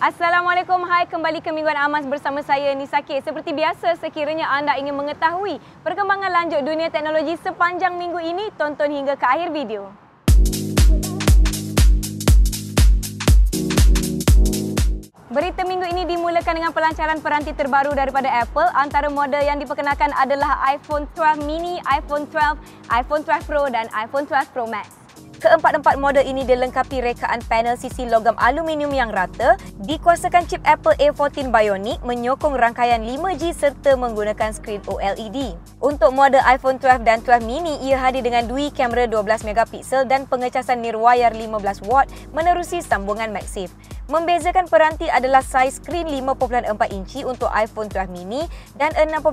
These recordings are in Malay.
Assalamualaikum, hai, kembali ke Mingguan Amas bersama saya Nisa K. Seperti biasa, sekiranya anda ingin mengetahui perkembangan lanjut dunia teknologi sepanjang minggu ini, tonton hingga ke akhir video. Berita minggu ini dimulakan dengan pelancaran peranti terbaru daripada Apple. Antara model yang diperkenalkan adalah iPhone 12 mini, iPhone 12, iPhone 12 Pro dan iPhone 12 Pro Max. Keempat-empat model ini dilengkapi rekaan panel sisi logam aluminium yang rata, dikuasakan chip Apple A14 Bionic, menyokong rangkaian 5G serta menggunakan skrin OLED. Untuk model iPhone 12 dan 12 mini, ia hadir dengan dui kamera 12 megapiksel dan pengecasan nirwayar 15 watt menerusi sambungan MagSafe. Membezakan peranti adalah saiz skrin 5.4 inci untuk iPhone 12 mini dan 6.1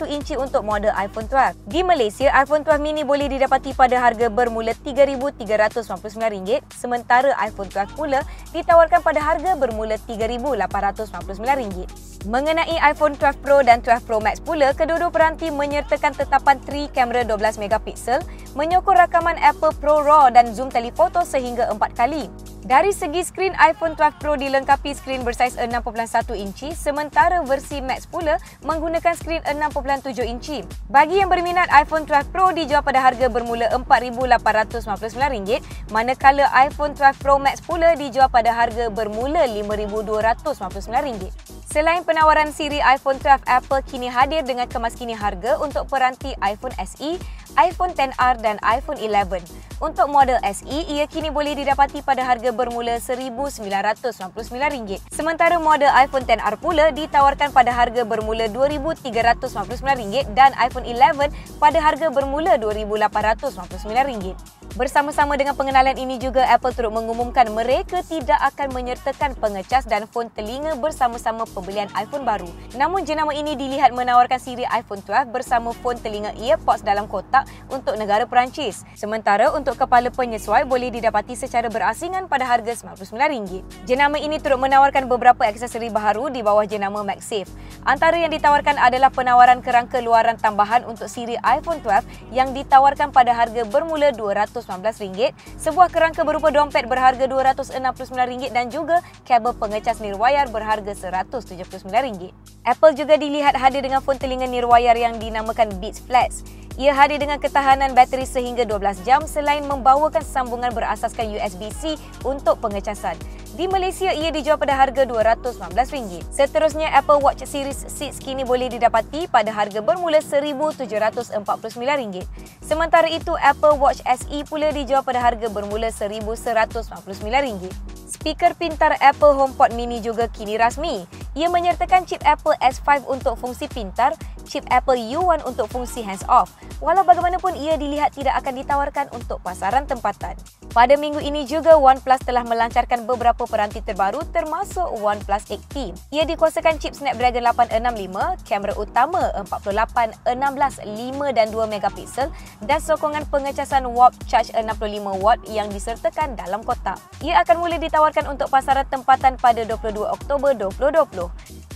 inci untuk model iPhone 12. Di Malaysia, iPhone 12 mini boleh didapati pada harga bermula RM3,399, sementara iPhone 12 pula ditawarkan pada harga bermula RM3,899. Mengenai iPhone 12 Pro dan 12 Pro Max pula, kedua-dua peranti menyertakan tetapan 3 kamera 12 megapiksel, menyokong rakaman Apple Pro RAW dan zoom telefoto sehingga 4 kali. Dari segi skrin, iPhone 12 Pro dilengkapi skrin bersaiz 6.1 inci, sementara versi Max pula menggunakan skrin 6.7 inci. Bagi yang berminat, iPhone 12 Pro dijual pada harga bermula RM4,899, manakala iPhone 12 Pro Max pula dijual pada harga bermula RM5,299. Selain penawaran siri iPhone 12, Apple kini hadir dengan kemaskini harga untuk peranti iPhone SE, iPhone XR dan iPhone 11. Untuk model SE, ia kini boleh didapati pada harga bermula RM1,999. Sementara model iPhone XR pula ditawarkan pada harga bermula RM2,399 dan iPhone 11 pada harga bermula RM2,899. Bersama-sama dengan pengenalan ini juga, Apple turut mengumumkan mereka tidak akan menyertakan pengecas dan fon telinga bersama-sama pembelian iPhone baru. Namun jenama ini dilihat menawarkan siri iPhone 12 bersama fon telinga earpods dalam kotak untuk negara Perancis. Sementara untuk kepala penyesuai boleh didapati secara berasingan pada harga RM99. Jenama ini turut menawarkan beberapa aksesori baharu di bawah jenama MagSafe. Antara yang ditawarkan adalah penawaran kerangka luaran tambahan untuk siri iPhone 12 yang ditawarkan pada harga bermula RM219, sebuah kerangka berupa dompet berharga RM269 dan juga kabel pengecas nirwayar berharga RM179. Apple juga dilihat hadir dengan fon telinga nirwayar yang dinamakan Beats Flex. Ia hadir dengan ketahanan bateri sehingga 12 jam selain membawakan sambungan berasaskan USB-C untuk pengecasan. Di Malaysia, ia dijual pada harga RM219. Seterusnya, Apple Watch Series 6 kini boleh didapati pada harga bermula RM1,749. Sementara itu, Apple Watch SE pula dijual pada harga bermula RM1,199. Speaker pintar Apple HomePod Mini juga kini rasmi. Ia menyertakan chip Apple S5 untuk fungsi pintar, chip Apple U1 untuk fungsi hands-off. Walau bagaimanapun, ia dilihat tidak akan ditawarkan untuk pasaran tempatan. Pada minggu ini juga, OnePlus telah melancarkan beberapa peranti terbaru termasuk OnePlus 8T. Ia dikuasakan chip Snapdragon 865, kamera utama 48, 16, 5 dan 2 megapiksel dan sokongan pengecasan Warp Charge 65 watt yang disertakan dalam kotak. Ia akan mula ditawarkan untuk pasaran tempatan pada 22 Oktober 2020.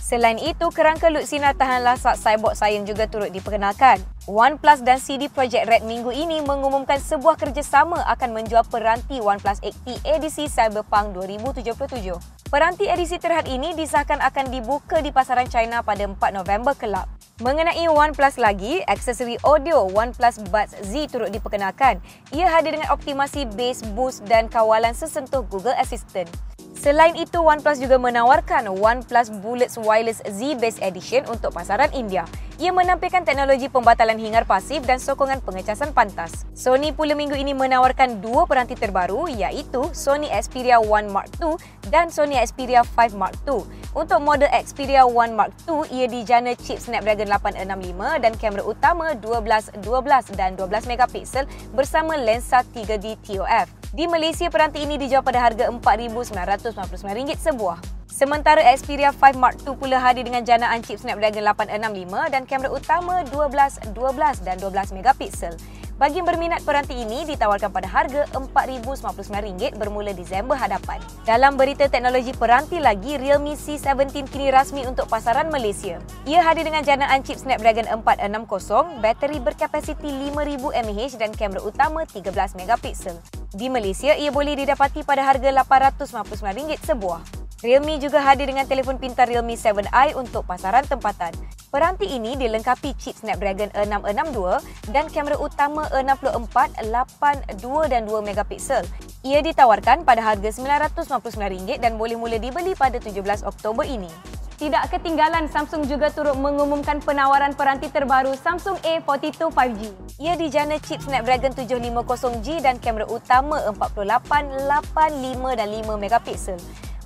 Selain itu, kerangka lut sinar tahan lasak Cyborg Sayang juga turut diperkenalkan. OnePlus dan CD Projekt Red minggu ini mengumumkan sebuah kerjasama akan menjual peranti OnePlus 8T edisi Cyberpunk 2077. Peranti edisi terhad ini disahkan akan dibuka di pasaran China pada 4 November kelak. Mengenai OnePlus lagi, aksesori audio OnePlus Buds Z turut diperkenalkan. Ia hadir dengan optimasi bass boost dan kawalan sesentuh Google Assistant. Selain itu, OnePlus juga menawarkan OnePlus Bullets Wireless Z Base Edition untuk pasaran India. Ia menampilkan teknologi pembatalan hingar pasif dan sokongan pengecasan pantas. Sony pula minggu ini menawarkan dua peranti terbaru, iaitu Sony Xperia One Mark II dan Sony Xperia 5 Mark II. Untuk model Xperia One Mark II, ia dijana chip Snapdragon 865 dan kamera utama 12, 12 dan 12 megapiksel bersama lensa 3D TOF. Di Malaysia, peranti ini dijual pada harga RM4,999 sebuah. Sementara Xperia 5 Mark II pula hadir dengan janaan chip Snapdragon 865 dan kamera utama 12, 12 dan 12 megapiksel. Bagi yang berminat, peranti ini ditawarkan pada harga RM4,099 bermula Disember hadapan. Dalam berita teknologi peranti lagi, Realme C17 kini rasmi untuk pasaran Malaysia. Ia hadir dengan janaan chip Snapdragon 460, bateri berkapasiti 5000 mAh dan kamera utama 13 megapiksel. Di Malaysia, ia boleh didapati pada harga RM899 sebuah. Realme juga hadir dengan telefon pintar Realme 7i untuk pasaran tempatan. Peranti ini dilengkapi chip Snapdragon 662 dan kamera utama 64, 8, 2 dan 2 megapiksel. Ia ditawarkan pada harga RM999 dan boleh mula dibeli pada 17 Oktober ini. Tidak ketinggalan, Samsung juga turut mengumumkan penawaran peranti terbaru Samsung A42 5G. Ia dijana chip Snapdragon 750G dan kamera utama 48, 8, 5 dan 5 megapiksel.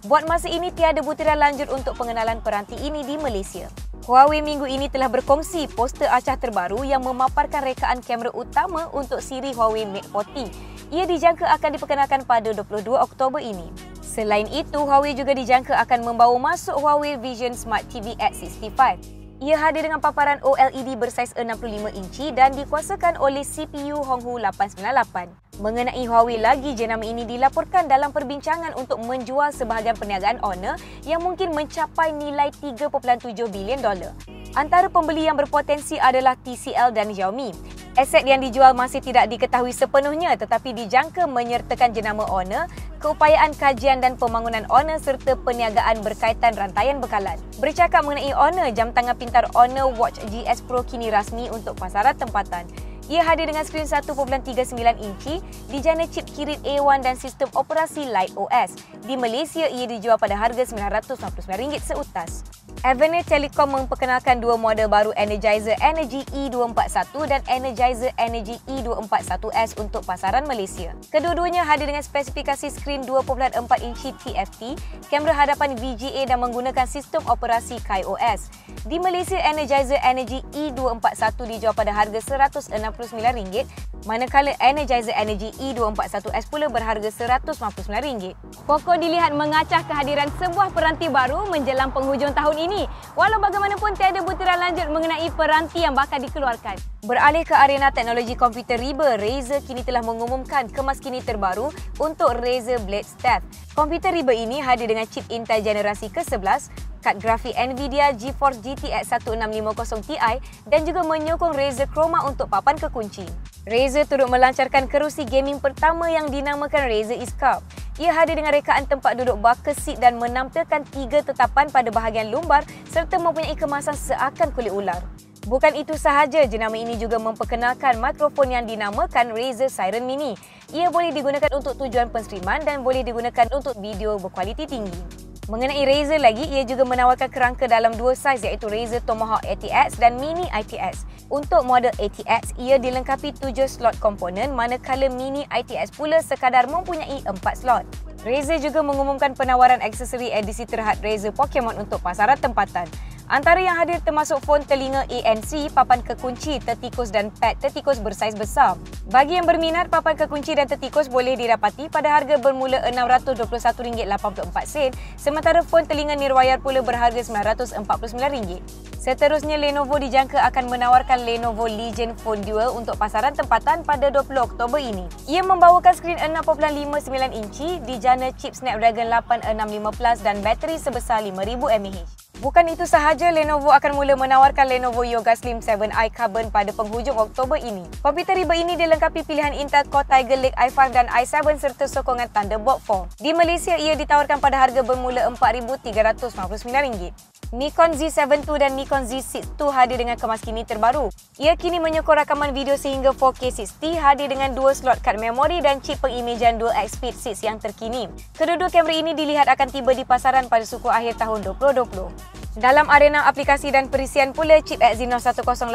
Buat masa ini, tiada butiran lanjut untuk pengenalan peranti ini di Malaysia. Huawei minggu ini telah berkongsi poster acah terbaru yang memaparkan rekaan kamera utama untuk siri Huawei Mate 40. Ia dijangka akan diperkenalkan pada 22 Oktober ini. Selain itu, Huawei juga dijangka akan membawa masuk Huawei Vision Smart TV X65. Ia hadir dengan paparan OLED bersaiz 65 inci dan dikuasakan oleh CPU Honghu 898. Mengenai Huawei lagi, jenama ini dilaporkan dalam perbincangan untuk menjual sebahagian perniagaan Honor yang mungkin mencapai nilai $3.7 bilion. Antara pembeli yang berpotensi adalah TCL dan Xiaomi. Aset yang dijual masih tidak diketahui sepenuhnya tetapi dijangka menyertakan jenama Honor, keupayaan kajian dan pembangunan Honor serta perniagaan berkaitan rantaian bekalan. Bercakap mengenai Honor, jam tangan pintar Honor Watch GS Pro kini rasmi untuk pasaran tempatan. Ia hadir dengan skrin 1.39 inci, dijana chip Kirin A1 dan sistem operasi Light OS. Di Malaysia, ia dijual pada harga RM999 seutas. Avenir Telecom memperkenalkan dua model baru Energizer Energy E241 dan Energizer Energy E241S untuk pasaran Malaysia. Kedua-duanya hadir dengan spesifikasi skrin 2.4 inci TFT, kamera hadapan VGA dan menggunakan sistem operasi KaiOS. Di Malaysia, Energizer Energy E241 dijual pada harga RM169, manakala Energizer Energy E241S pula berharga RM159. Pokok dilihat mengacah kehadiran sebuah peranti baru menjelang penghujung tahun ini. Walau bagaimanapun, tiada butiran lanjut mengenai peranti yang bakal dikeluarkan. Beralih ke arena teknologi komputer riba, Razer kini telah mengumumkan kemaskini terbaru untuk Razer Blade Stealth. Komputer riba ini hadir dengan chip Intel generasi ke-11, kad grafik Nvidia GeForce GTX 1650 Ti dan juga menyokong Razer Chroma untuk papan kekunci. Razer turut melancarkan kerusi gaming pertama yang dinamakan Razer Escape. Ia hadir dengan rekaan tempat duduk bucket seat dan menampilkan 3 tetapan pada bahagian lumbar serta mempunyai kemasan seakan kulit ular. Bukan itu sahaja, jenama ini juga memperkenalkan mikrofon yang dinamakan Razer Siren Mini. Ia boleh digunakan untuk tujuan penstreaman dan boleh digunakan untuk video berkualiti tinggi. Mengenai Razer lagi, ia juga menawarkan kerangka dalam dua saiz iaitu Razer Tomahawk ATX dan Mini ITX. Untuk model ATX, ia dilengkapi 7 slot komponen manakala Mini ITX pula sekadar mempunyai 4 slot. Razer juga mengumumkan penawaran aksesori edisi terhad Razer Pokemon untuk pasaran tempatan. Antara yang hadir termasuk fon telinga ANC, papan kekunci, tertikus dan pad tertikus bersaiz besar. Bagi yang berminat, papan kekunci dan tertikus boleh didapati pada harga bermula RM621.84, sementara fon telinga nirwayar pula berharga RM949. Seterusnya, Lenovo dijangka akan menawarkan Lenovo Legion Phone Dual untuk pasaran tempatan pada 20 Oktober ini. Ia membawakan skrin 6.59 inci, dijana chip Snapdragon 8650 Plus dan bateri sebesar 5000 mAh. Bukan itu sahaja, Lenovo akan mula menawarkan Lenovo Yoga Slim 7i Carbon pada penghujung Oktober ini. Komputer riba ini dilengkapi pilihan Intel Core Tiger Lake i5 dan i7 serta sokongan Thunderbolt 4. Di Malaysia, ia ditawarkan pada harga bermula RM4,399. Nikon Z7 II dan Nikon Z6 II hadir dengan kemaskini terbaru. Ia kini menyokong rakaman video sehingga 4K 60, hadir dengan 2 slot kad memori dan chip pengimejan Dual-X Speed 6 yang terkini. Kedua-dua kamera ini dilihat akan tiba di pasaran pada suku akhir tahun 2020. Dalam arena aplikasi dan perisian pula, chip Exynos 1080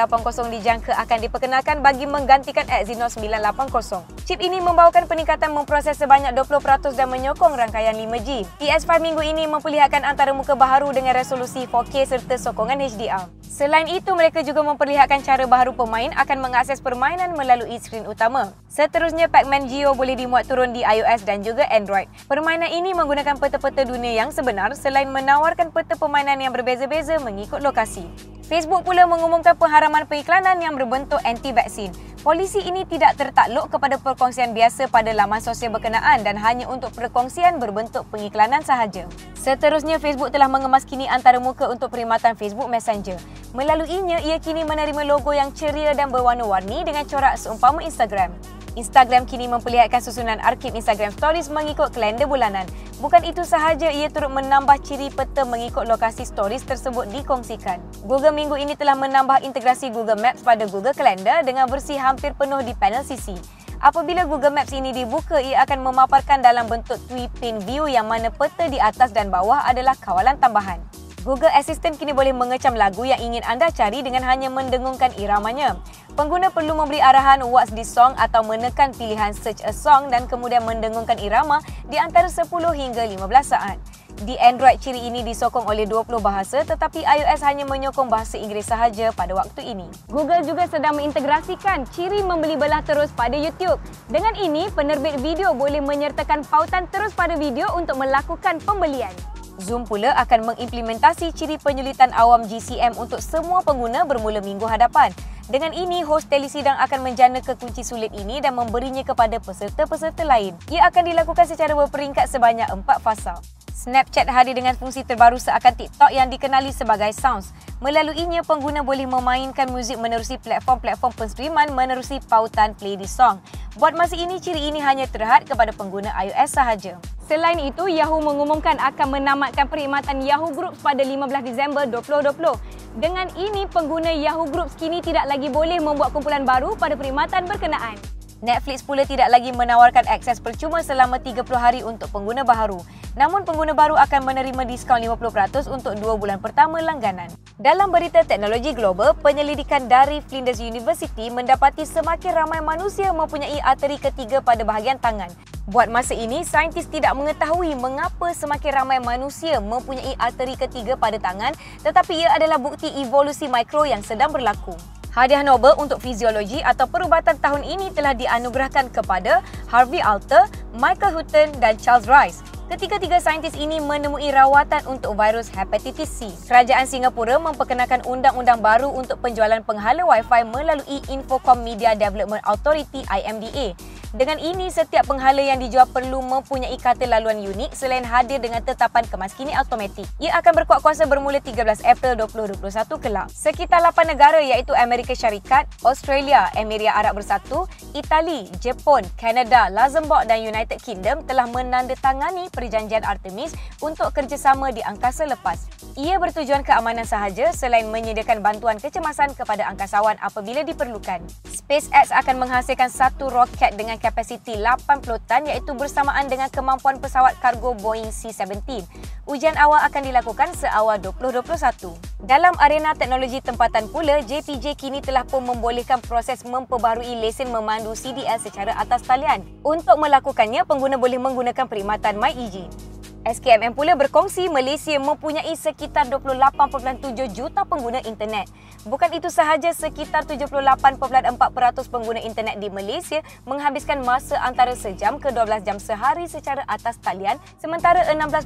dijangka akan diperkenalkan bagi menggantikan Exynos 980. Chip ini membawakan peningkatan memproses sebanyak 20% dan menyokong rangkaian 5G. PS5 minggu ini memperlihatkan antara muka baharu dengan resolusi 4K serta sokongan HDR. Selain itu, mereka juga memperlihatkan cara baharu pemain akan mengakses permainan melalui skrin utama. Seterusnya, Pac-Man Geo boleh dimuat turun di iOS dan juga Android. Permainan ini menggunakan peta-peta dunia yang sebenar selain menawarkan peta permainan yang berbeza-beza mengikut lokasi. Facebook pula mengumumkan pengharaman periklanan yang berbentuk anti-vaksin. Polisi ini tidak tertakluk kepada perkongsian biasa pada laman sosial berkenaan dan hanya untuk perkongsian berbentuk pengiklanan sahaja. Seterusnya, Facebook telah mengemaskini antara muka untuk perkhidmatan Facebook Messenger. Melaluinya, ia kini menerima logo yang ceria dan berwarna-warni dengan corak seumpama Instagram. Instagram kini memperlihatkan susunan arkib Instagram Stories mengikut kalender bulanan. Bukan itu sahaja, ia turut menambah ciri peta mengikut lokasi Stories tersebut dikongsikan. Google minggu ini telah menambah integrasi Google Maps pada Google Calendar dengan versi hampir penuh di panel sisi. Apabila Google Maps ini dibuka, ia akan memaparkan dalam bentuk three-pane view yang mana peta di atas dan bawah adalah kawalan tambahan. Google Assistant kini boleh mengecam lagu yang ingin anda cari dengan hanya mendengungkan iramanya. Pengguna perlu memberi arahan What's this song atau menekan pilihan Search a song dan kemudian mendengungkan irama di antara 10 hingga 15 saat. Di Android, ciri ini disokong oleh 20 bahasa tetapi iOS hanya menyokong bahasa Inggeris sahaja pada waktu ini. Google juga sedang mengintegrasikan ciri membeli belah terus pada YouTube. Dengan ini, penerbit video boleh menyertakan pautan terus pada video untuk melakukan pembelian. Zoom pula akan mengimplementasi ciri penyulitan awam GCM untuk semua pengguna bermula minggu hadapan. Dengan ini, hos telesidang akan menjana kekunci sulit ini dan memberinya kepada peserta-peserta lain. Ia akan dilakukan secara berperingkat sebanyak 4 fasa. Snapchat hadir dengan fungsi terbaru seakan TikTok yang dikenali sebagai Sounds. Melaluinya, pengguna boleh memainkan muzik menerusi platform-platform penstreaman menerusi pautan playlist song. Buat masa ini, ciri ini hanya terhad kepada pengguna iOS sahaja. Selain itu, Yahoo mengumumkan akan menamatkan perkhidmatan Yahoo Groups pada 15 Disember 2020. Dengan ini, pengguna Yahoo Groups kini tidak lagi boleh membuat kumpulan baru pada perkhidmatan berkenaan. Netflix pula tidak lagi menawarkan akses percuma selama 30 hari untuk pengguna baharu. Namun, pengguna baru akan menerima diskaun 50% untuk 2 bulan pertama langganan. Dalam berita teknologi global, penyelidikan dari Flinders University mendapati semakin ramai manusia mempunyai arteri ketiga pada bahagian tangan. Buat masa ini, saintis tidak mengetahui mengapa semakin ramai manusia mempunyai arteri ketiga pada tangan, tetapi ia adalah bukti evolusi mikro yang sedang berlaku. Hadiah Nobel untuk fiziologi atau perubatan tahun ini telah dianugerahkan kepada Harvey Alter, Michael Hutton dan Charles Rice. Ketiga-tiga saintis ini menemui rawatan untuk virus hepatitis C. Kerajaan Singapura memperkenalkan undang-undang baru untuk penjualan penghala Wi-Fi melalui Infocom Media Development Authority (IMDA). Dengan ini, setiap penghala yang dijual perlu mempunyai kata laluan unik selain hadir dengan tetapan kemaskini automatik. Ia akan berkuat kuasa bermula 13 April 2021 kelak. Sekitar 8 negara iaitu Amerika Syarikat, Australia, Emirat Arab Bersatu, Itali, Jepun, Kanada, Luxembourg dan United Kingdom telah menandatangani perjanjian Artemis untuk kerjasama di angkasa lepas. Ia bertujuan keamanan sahaja selain menyediakan bantuan kecemasan kepada angkasawan apabila diperlukan. SpaceX akan menghasilkan satu roket dengan kapasiti 80 tan iaitu bersamaan dengan kemampuan pesawat kargo Boeing C-17. Ujian awal akan dilakukan seawal 2021. Dalam arena teknologi tempatan pula, JPJ kini telah pun membolehkan proses memperbaharui lesen memandu CDL secara atas talian. Untuk melakukannya, pengguna boleh menggunakan perkhidmatan MyEJ. SKMM pula berkongsi Malaysia mempunyai sekitar 28.7 juta pengguna internet. Bukan itu sahaja, sekitar 78.4% pengguna internet di Malaysia menghabiskan masa antara sejam ke 12 jam sehari secara atas talian, sementara 16.6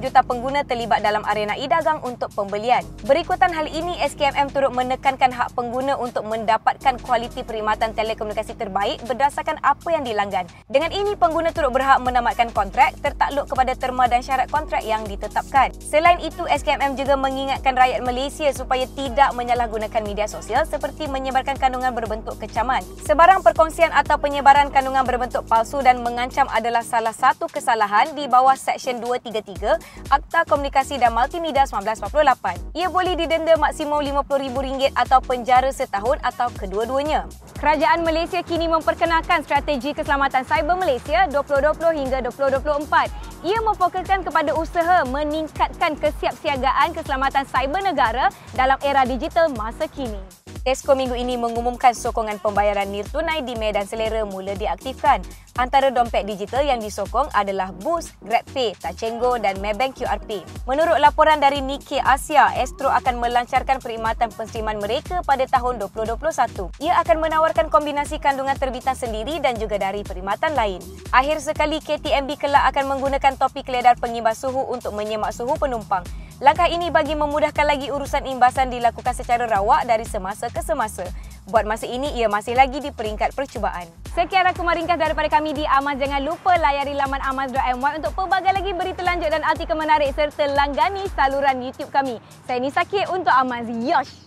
juta pengguna terlibat dalam arena e-dagang untuk pembelian. Berikutan hal ini, SKMM turut menekankan hak pengguna untuk mendapatkan kualiti perkhidmatan telekomunikasi terbaik berdasarkan apa yang dilanggan. Dengan ini, pengguna turut berhak menamatkan kontrak tertakluk kepada terma dan syarat kontrak yang ditetapkan. Selain itu, SKMM juga mengingatkan rakyat Malaysia supaya tidak menyalahgunakan media sosial seperti menyebarkan kandungan berbentuk kecaman. Sebarang perkongsian atau penyebaran kandungan berbentuk palsu dan mengancam adalah salah satu kesalahan di bawah Seksyen 233 Akta Komunikasi dan Multimedia 1948. Ia boleh didenda maksimum RM50,000 atau penjara setahun atau kedua-duanya. Kerajaan Malaysia kini memperkenalkan strategi keselamatan cyber Malaysia 2020 hingga 2024. Ia memfokuskan kepada usaha meningkatkan kesiapsiagaan keselamatan cyber negara dalam era digital masa kini. Tesco minggu ini mengumumkan sokongan pembayaran nil tunai di medan selera mula diaktifkan. Antara dompet digital yang disokong adalah Boost, GrabPay, Tachengo dan Maybank QR Pay. Menurut laporan dari Nikkei Asia, Astro akan melancarkan perkhidmatan penstreaman mereka pada tahun 2021. Ia akan menawarkan kombinasi kandungan terbitan sendiri dan juga dari perkhidmatan lain. Akhir sekali, KTMB kelak akan menggunakan topi keledar pengimbas suhu untuk menyemak suhu penumpang. Langkah ini bagi memudahkan lagi urusan imbasan dilakukan secara rawak dari semasa ke semasa. Buat masa ini, ia masih lagi di peringkat percubaan. Sekian rangkuman ringkas daripada kami di Amaz. Jangan lupa layari laman amaz.my untuk pelbagai lagi berita lanjut dan artikel menarik serta langgani saluran YouTube kami. Saya Nisa K untuk Amaz. Yosh!